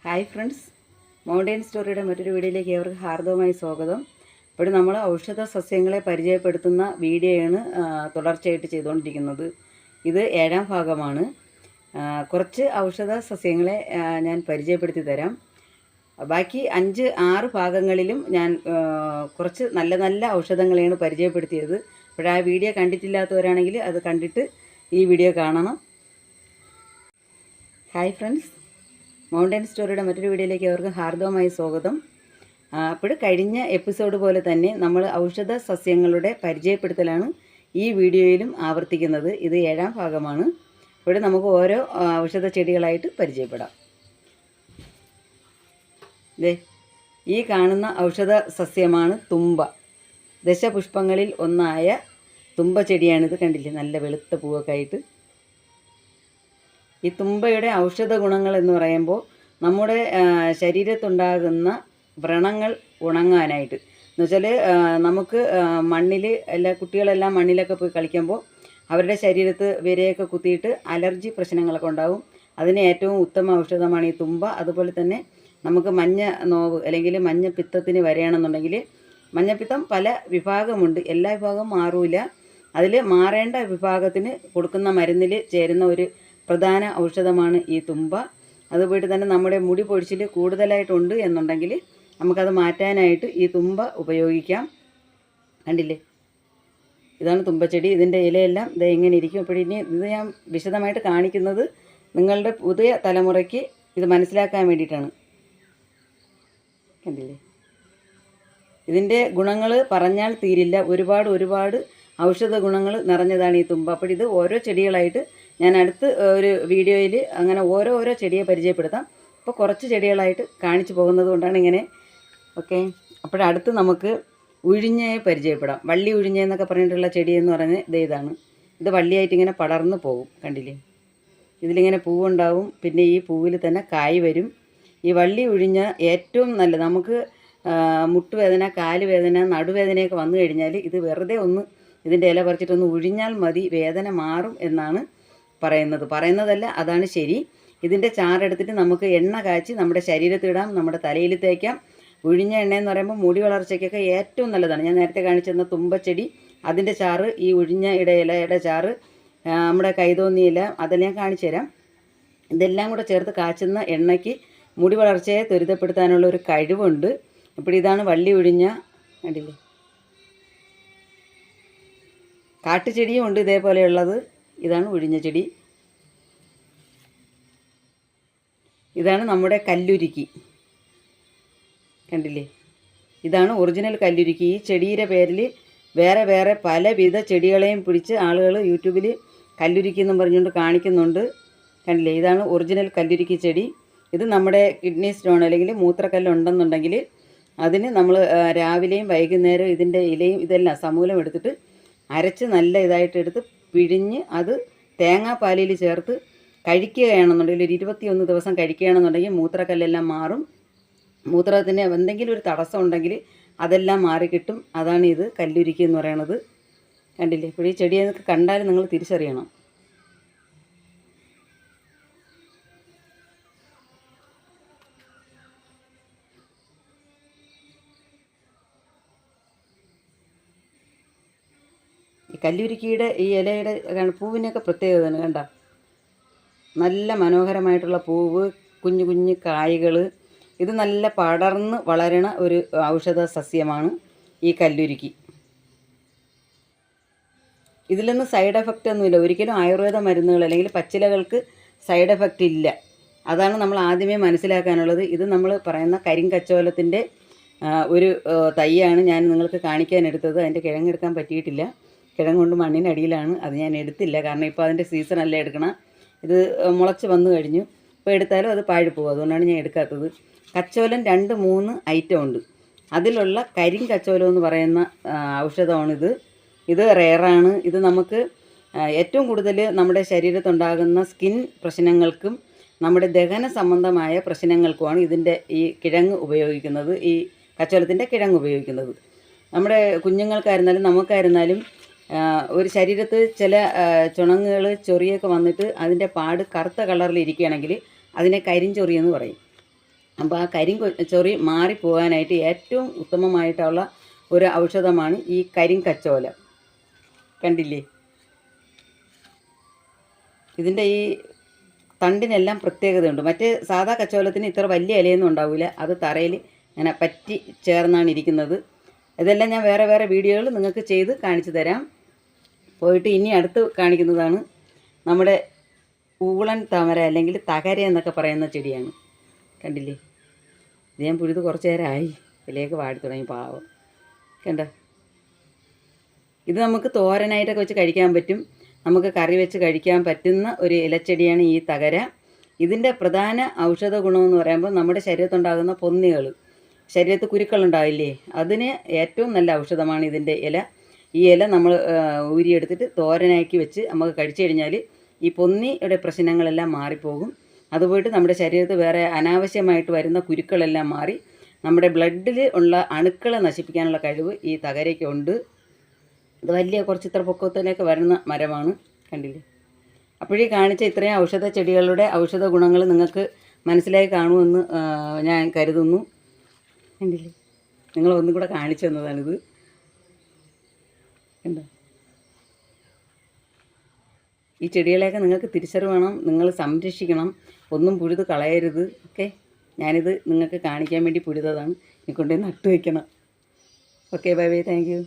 Hi friends, mountain സ്റ്റോറിയുടെ മറ്റൊരു വീഡിയോയിലേക്ക് ഏവർക്ക് ഹാർദവമായി സ്വാഗതം. ഇപ്പോൾ നമ്മൾ ഔഷധ സസ്യങ്ങളെ പരിചയപ്പെടുത്തുന്ന വീഡിയോയാണ് തുടർച്ചയായിട്ട് ചെയ്തുകൊണ്ടിരിക്കുന്നത്. ഇത് 7ാം ഭാഗമാണ്. കുറച്ച് ഔഷധ സസ്യങ്ങളെ ഞാൻ പരിചയപ്പെടുത്തി തരാം. ബാക്കി 5-6 ഭാഗങ്ങളിലും ഞാൻ കുറച്ച് നല്ല നല്ല ഔഷധങ്ങളെയാണ് പരിചയപ്പെടുത്തിയത്. അപ്പോൾ ആ വീഡിയോ കണ്ടിട്ടില്ലാത്തവരാണെങ്കിൽ അത് കണ്ടിട്ട് ഈ വീഡിയോ കാണണം. ഹായ് ഫ്രണ്ട്സ്, മൗണ്ടൻ സ്റ്റോറിയുടെ മറ്റൊരു വീഡിയോയിലേക്ക് അവർക്ക് ഹാർദവമായി സ്വാഗതം. അപ്പോൾ കഴിഞ്ഞ എപ്പിസോഡ് പോലെ തന്നെ നമ്മൾ ഔഷധ സസ്യങ്ങളുടെ പരിചയപ്പെടുത്തലാണ് ഈ വീഡിയോയിലും ആവർത്തിക്കുന്നത്. ഇത് 7ാം ഭാഗമാണ്. അപ്പോൾ നമുക്ക് ഓരോ ഔഷധ ചെടികളായിട്ട് പരിചയപ്പെടാം. ഈ കാണുന്ന ഔഷധ സസ്യമാണ് തുമ്പ. ദശപുഷ്പങ്ങളിൽ ഒന്നായ തുമ്പ ചെടിയാണിത്. കണ്ടില്ലേ, നല്ല വെളുത്ത പൂവൊക്കെ ആയിട്ട്. ഈ തുമ്പയുടെ ഔഷധ ഗുണങ്ങൾ എന്ന് പറയുമ്പോൾ നമ്മുടെ ശരീരത്തുണ്ടാകുന്ന വ്രണങ്ങൾ ഉണങ്ങാനായിട്ട് എന്ന് വെച്ചാൽ നമുക്ക് മണ്ണിൽ കുട്ടികളെല്ലാം മണ്ണിലൊക്കെ പോയി കളിക്കുമ്പോൾ അവരുടെ ശരീരത്ത് വിരയൊക്കെ കുത്തിയിട്ട് അലർജി പ്രശ്നങ്ങളൊക്കെ ഉണ്ടാകും. അതിന് ഏറ്റവും ഉത്തമ ഔഷധമാണ് ഈ തുമ്പ. അതുപോലെ തന്നെ നമുക്ക് മഞ്ഞ നോവ് അല്ലെങ്കിൽ മഞ്ഞപ്പിത്തത്തിന് വരികയാണെന്നുണ്ടെങ്കിൽ, മഞ്ഞപ്പിത്തം പല വിഭാഗമുണ്ട്, എല്ലാ വിഭാഗവും മാറൂല. അതിൽ മാറേണ്ട വിഭാഗത്തിന് കൊടുക്കുന്ന മരുന്നിൽ ചേരുന്ന ഒരു പ്രധാന ഔഷധമാണ് ഈ തുമ്പ. അതുപോലെ തന്നെ നമ്മുടെ മുടി പൊഴിച്ചിൽ കൂടുതലായിട്ടുണ്ട് എന്നുണ്ടെങ്കിൽ നമുക്കത് മാറ്റാനായിട്ട് ഈ തുമ്പ ഉപയോഗിക്കാം. കണ്ടില്ലേ, ഇതാണ് തുമ്പച്ചെടി. ഇതിൻ്റെ ഇലയെല്ലാം ഇത് ഇങ്ങനെ ഇരിക്കും. അപ്പോൾ ഇനി ഇത് ഞാൻ വിശദമായിട്ട് കാണിക്കുന്നത് നിങ്ങളുടെ പുതിയ തലമുറയ്ക്ക് ഇത് മനസ്സിലാക്കാൻ വേണ്ടിയിട്ടാണ്. കണ്ടില്ലേ, ഇതിൻ്റെ ഗുണങ്ങൾ പറഞ്ഞാൽ തീരില്ല. ഒരുപാട് ഔഷധ ഗുണങ്ങൾ നിറഞ്ഞതാണ് ഈ തുമ്പ. അപ്പോൾ ഇത് ഓരോ ചെടികളായിട്ട് ഞാൻ അടുത്ത് ഒരു വീഡിയോയിൽ അങ്ങനെ ഓരോ ചെടിയെ പരിചയപ്പെടുത്താം. അപ്പോൾ കുറച്ച് ചെടികളായിട്ട് കാണിച്ചു പോകുന്നത് കൊണ്ടാണ് ഇങ്ങനെ. ഓക്കെ, അപ്പോഴടുത്ത് നമുക്ക് ഉഴിഞ്ഞയെ പരിചയപ്പെടാം. വള്ളി ഉഴിഞ്ഞ എന്നൊക്കെ പറഞ്ഞിട്ടുള്ള ചെടി എന്ന് പറഞ്ഞാൽ ഇതാണ്. ഇത് വള്ളിയായിട്ട് ഇങ്ങനെ പടർന്നു പോകും. കണ്ടില്ലേ, ഇതിലിങ്ങനെ പൂവുണ്ടാവും. പിന്നെ ഈ പൂവിൽ തന്നെ കായ് വരും. ഈ വള്ളി ഉഴിഞ്ഞ ഏറ്റവും നല്ലത്. നമുക്ക് മുട്ടുവേദന, കാലുവേദന, നടുവേദനയൊക്കെ വന്നു കഴിഞ്ഞാൽ ഇത് വെറുതെ ഒന്ന് ഇതിൻ്റെ ഇല പറിച്ചിട്ടൊന്ന് ഉഴിഞ്ഞാൽ മതി, വേദന മാറും എന്നാണ് പറയുന്നതല്ല, അതാണ് ശരി. ഇതിൻ്റെ ചാറെടുത്തിട്ട് നമുക്ക് എണ്ണ കാച്ചി നമ്മുടെ ശരീരത്തിടാം, നമ്മുടെ തലയിൽ തേക്കാം. ഉഴിഞ്ഞ എണ്ണയെന്ന് പറയുമ്പോൾ മുടി വളർച്ചയ്ക്കൊക്കെ ഏറ്റവും നല്ലതാണ്. ഞാൻ നേരത്തെ കാണിച്ചിരുന്ന തുമ്പച്ചെടി, അതിൻ്റെ ചാറ്, ഈ ഉഴിഞ്ഞ ഇലയുടെ ചാറ്, നമ്മുടെ കൈതോന്നി ഇല, അതെല്ലാം ഞാൻ കാണിച്ചു തരാം. ഇതെല്ലാം കൂടെ ചേർത്ത് കാച്ചുന്ന എണ്ണയ്ക്ക് മുടി വളർച്ചയെ ത്വരിതപ്പെടുത്താനുള്ള ഒരു കഴിവുണ്ട്. ഇപ്പോൾ ഇതാണ് വള്ളി ഉഴിഞ്ഞ. കണ്ടില്ലേ, കാട്ടുചെടിയും ഉണ്ട് ഇതേപോലെയുള്ളത്. ഇതാണ് ഉഴിഞ്ഞ ചെടി. ഇതാണ് നമ്മുടെ കല്ലുരുക്കി. കണ്ടില്ലേ, ഇതാണ് ഒറിജിനൽ കല്ലുരുക്കി. ഈ ചെടിയുടെ പേരിൽ വേറെ പലവിധ ചെടികളെയും പിടിച്ച് ആളുകൾ യൂട്യൂബിൽ കല്ലുരുക്കി എന്നും പറഞ്ഞുകൊണ്ട് കാണിക്കുന്നുണ്ട്. കണ്ടില്ലേ, ഇതാണ് ഒറിജിനൽ കല്ലുരുക്കി ചെടി. ഇത് നമ്മുടെ കിഡ്നി സ്റ്റോൺ അല്ലെങ്കിൽ മൂത്രക്കല്ലുണ്ടെന്നുണ്ടെങ്കിൽ അതിന് നമ്മൾ രാവിലെയും വൈകുന്നേരവും ഇതിൻ്റെ ഇലയും ഇതെല്ലാം സമൂലം എടുത്തിട്ട് അരച്ച് നല്ല ഇതായിട്ട് എടുത്ത് പിഴിഞ്ഞ് അത് തേങ്ങാപ്പാലിൽ ചേർത്ത് കഴിക്കുകയാണെന്നുണ്ടെങ്കിൽ ഒരു 21 ദിവസം കഴിക്കുകയാണെന്നുണ്ടെങ്കിൽ മൂത്രക്കല്ലെല്ലാം മാറും. മൂത്രത്തിന് എന്തെങ്കിലും ഒരു തടസ്സം ഉണ്ടെങ്കിൽ അതെല്ലാം മാറിക്കിട്ടും. അതാണ് ഇത് കല്ലുരുക്കി എന്ന് പറയണത്. കണ്ടില്ലേ, ഇപ്പോൾ ഈ ചെടിയെ കണ്ടാൽ നിങ്ങൾ തിരിച്ചറിയണം. ഈ കല്ലുരുക്കിയുടെ ഈ ഇലയുടെ പൂവിനൊക്കെ പ്രത്യേകതയാണ്. കണ്ട, നല്ല മനോഹരമായിട്ടുള്ള പൂവ്, കുഞ്ഞു കായ്കൾ. ഇത് നല്ല പടർന്ന് വളരണ ഒരു ഔഷധ സസ്യമാണ് ഈ കല്ലുരുക്കി. ഇതിലൊന്നും സൈഡ് എഫക്റ്റ് ഒന്നുമില്ല. ഒരിക്കലും ആയുർവേദ മരുന്നുകൾ അല്ലെങ്കിൽ പച്ചിലകൾക്ക് സൈഡ് എഫക്റ്റ് ഇല്ല. അതാണ് നമ്മൾ ആദ്യമേ മനസ്സിലാക്കാനുള്ളത്. ഇത് നമ്മൾ പറയുന്ന കരിങ്കച്ചോലത്തിൻ്റെ ഒരു തൈയാണ് ഞാൻ നിങ്ങൾക്ക് കാണിക്കാൻ എടുത്തത്. അതിൻ്റെ കിഴങ്ങെടുക്കാൻ പറ്റിയിട്ടില്ല. കിഴങ്ങുകൊണ്ട് മണ്ണിനടിയിലാണ്, അത് ഞാൻ എടുത്തില്ല. കാരണം ഇപ്പോൾ അതിൻ്റെ സീസണല്ല എടുക്കണം. ഇത് മുളച്ച് വന്നു കഴിഞ്ഞു. ഇപ്പോൾ എടുത്താലും അത് പാഴിപ്പോകും, അതുകൊണ്ടാണ് ഞാൻ എടുക്കാത്തത്. കച്ചോലം 2-3 ഐറ്റം ഉണ്ട്. അതിലുള്ള കരിങ്കച്ചോലം എന്ന് പറയുന്ന ഔഷധമാണിത്. ഇത് റെയറാണ്. ഇത് നമുക്ക് ഏറ്റവും കൂടുതൽ നമ്മുടെ ശരീരത്തുണ്ടാകുന്ന സ്കിൻ പ്രശ്നങ്ങൾക്കും നമ്മുടെ ദഹന സംബന്ധമായ പ്രശ്നങ്ങൾക്കുമാണ് ഇതിൻ്റെ ഈ കിഴങ്ങ് ഉപയോഗിക്കുന്നത്. ഈ കച്ചോലത്തിൻ്റെ കിഴങ്ങ് ഉപയോഗിക്കുന്നത് നമ്മുടെ കുഞ്ഞുങ്ങൾക്കായിരുന്നാലും നമുക്കായിരുന്നാലും ഒരു ശരീരത്ത് ചില ചുണങ്ങുകൾ, ചൊറിയൊക്കെ വന്നിട്ട് അതിൻ്റെ പാട് കറുത്ത കളറിൽ ഇരിക്കുകയാണെങ്കിൽ അതിനെ കരിഞ്ചൊറിയെന്ന് പറയും. അപ്പോൾ ആ കരിങ്കൊച്ചൊറി മാറിപ്പോകാനായിട്ട് ഏറ്റവും ഉത്തമമായിട്ടുള്ള ഒരു ഔഷധമാണ് ഈ കരിങ്കച്ചോല. കണ്ടില്ലേ? ഇതിൻ്റെ ഈ തണ്ടിനെല്ലാം പ്രത്യേകതയുണ്ട്. മറ്റേ സാധാ കച്ചോലത്തിന് ഇത്ര വലിയ ഇലയൊന്നും ഉണ്ടാവില്ല. അത് തറയിൽ ഇങ്ങനെ പറ്റി ചേർന്നാണ് ഇരിക്കുന്നത്. ഇതെല്ലാം ഞാൻ വേറെ വേറെ വീഡിയോകൾ നിങ്ങൾക്ക് ചെയ്ത് കാണിച്ചു തരാം. പോയിട്ട് ഇനി അടുത്ത് കാണിക്കുന്നതാണ് നമ്മുടെ ഊളൻ താമര, അല്ലെങ്കിൽ തകര എന്നൊക്കെ പറയുന്ന ചെടിയാണ്. കണ്ടില്ലേ? ഇത് ഞാൻ പുഴുത് കുറച്ച് നേരമായി, ഇലയൊക്കെ വാടി തുടങ്ങി, പാവം. കണ്ടോ? ഇത് നമുക്ക് തോരനായിട്ടൊക്കെ വെച്ച് കഴിക്കാൻ പറ്റും. നമുക്ക് കറി വെച്ച് കഴിക്കാൻ പറ്റുന്ന ഒരു ഇലച്ചെടിയാണ് ഈ തകര. ഇതിൻ്റെ പ്രധാന ഔഷധ ഗുണമെന്ന് പറയുമ്പോൾ നമ്മുടെ ശരീരത്തുണ്ടാകുന്ന പൊന്നികൾ, ശരീരത്ത് കുരുക്കളുണ്ടാവില്ലേ, അതിന് ഏറ്റവും നല്ല ഔഷധമാണ് ഇതിൻ്റെ ഇല. ഈ ഇല നമ്മൾ ഊരിയെടുത്തിട്ട് തോരനാക്കി വെച്ച് നമുക്ക് കഴിച്ചു കഴിഞ്ഞാൽ ഈ പൊന്നിയുടെ പ്രശ്നങ്ങളെല്ലാം മാറിപ്പോകും. അതുപോയിട്ട് നമ്മുടെ ശരീരത്ത് വേറെ അനാവശ്യമായിട്ട് വരുന്ന കുരുക്കളെല്ലാം മാറി നമ്മുടെ ബ്ലഡിൽ ഉള്ള അണുക്കളെ നശിപ്പിക്കാനുള്ള കഴിവ് ഈ തകരയ്ക്കുണ്ട്. ഇത് വലിയ കുറച്ച് ഇത്ര പൊക്കത്തിലേക്ക് വരുന്ന മരമാണ്. കണ്ടില്ലേ? അപ്പോഴേ കാണിച്ച ഇത്രയും ഔഷധ ചെടികളുടെ ഔഷധ ഗുണങ്ങൾ നിങ്ങൾക്ക് മനസ്സിലായി കാണുമെന്ന് ഞാൻ കരുതുന്നു. കണ്ടില്ലേ? നിങ്ങളൊന്നും കൂടെ കാണിച്ചു തന്നതാണിത്. കണ്ടോ? ഈ ചെടികളെയൊക്കെ നിങ്ങൾക്ക് തിരിച്ചറിവ് വേണം, നിങ്ങൾ സംരക്ഷിക്കണം, ഒന്നും പുഴുത് കളയരുത്. ഓക്കെ, ഞാനിത് നിങ്ങൾക്ക് കാണിക്കാൻ വേണ്ടി പുഴുതതാണ്. ഇനി കൊണ്ടുപോയി നട്ടു വയ്ക്കണം. Okay, bye bye, thank you.